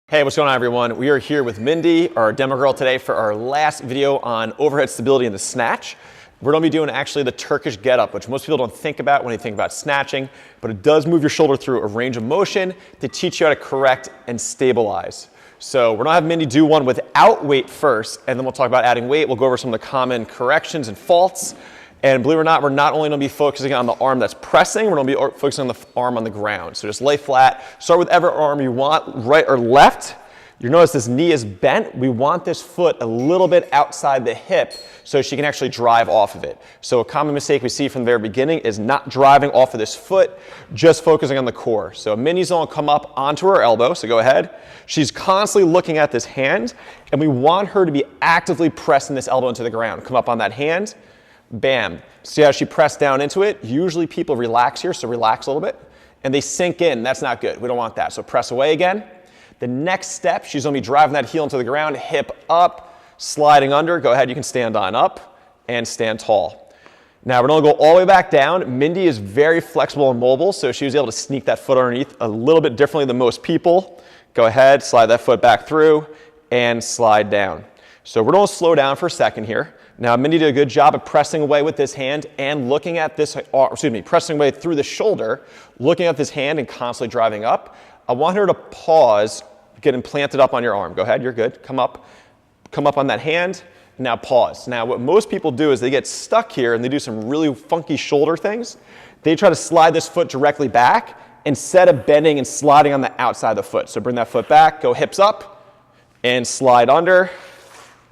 Hey, what's going on everyone? We are here with Mindy, our demo girl today for our last video on overhead stability in the snatch. We're gonna be doing actually the Turkish get-up, which most people don't think about when they think about snatching, but it does move your shoulder through a range of motion to teach you how to correct and stabilize. So we're gonna have Mindy do one without weight first, and then we'll talk about adding weight. We'll go over some of the common corrections and faults. And believe it or not, we're not only gonna be focusing on the arm that's pressing, we're gonna be focusing on the arm on the ground. So just lay flat, start with whatever arm you want, right or left. You notice this knee is bent. We want this foot a little bit outside the hip so she can actually drive off of it. So a common mistake we see from the very beginning is not driving off of this foot, just focusing on the core. So Mindy's gonna come up onto her elbow, so go ahead. She's constantly looking at this hand, and we want her to be actively pressing this elbow into the ground. Come up on that hand. Bam. See how she pressed down into it? Usually people relax here, so relax a little bit. And they sink in. That's not good. We don't want that. So press away again. The next step, she's going to be driving that heel into the ground, hip up, sliding under. Go ahead, you can stand on up and stand tall. Now we're going to go all the way back down. Mindy is very flexible and mobile, so she was able to sneak that foot underneath a little bit differently than most people. Go ahead, slide that foot back through and slide down. So we're going to slow down for a second here. Now, Mindy did a good job of pressing away with this hand and looking at this, pressing away through the shoulder, looking at this hand and constantly driving up. I want her to pause, get implanted up on your arm. Go ahead, you're good. Come up on that hand, now pause. Now, what most people do is they get stuck here and they do some really funky shoulder things. They try to slide this foot directly back instead of bending and sliding on the outside of the foot. So bring that foot back, go hips up and slide under.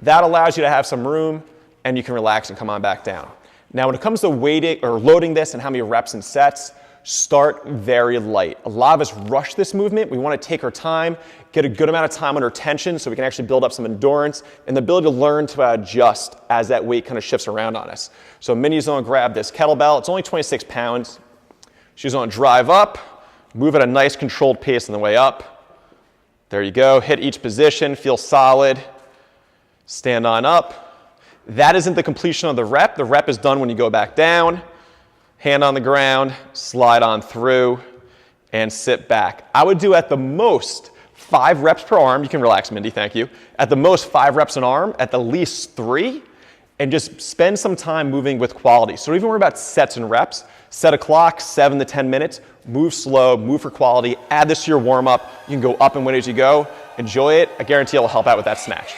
That allows you to have some room and you can relax and come on back down. Now, when it comes to weighting or loading this and how many reps and sets, start very light. A lot of us rush this movement. We want to take our time, get a good amount of time under tension so we can actually build up some endurance and the ability to learn to adjust as that weight kind of shifts around on us. So Mindy's going to grab this kettlebell. It's only 26 pounds. She's going to drive up, move at a nice controlled pace on the way up. There you go. Hit each position, feel solid. Stand on up. That isn't the completion of the rep. The rep is done when you go back down, hand on the ground, slide on through, and sit back. I would do at the most 5 reps per arm. You can relax, Mindy, thank you. At the most 5 reps an arm, at the least 3, and just spend some time moving with quality. So don't even worry about sets and reps. Set a clock, 7 to 10 minutes, move slow, move for quality, add this to your warm-up. You can go up and win as you go. Enjoy it. I guarantee it'll help out with that snatch.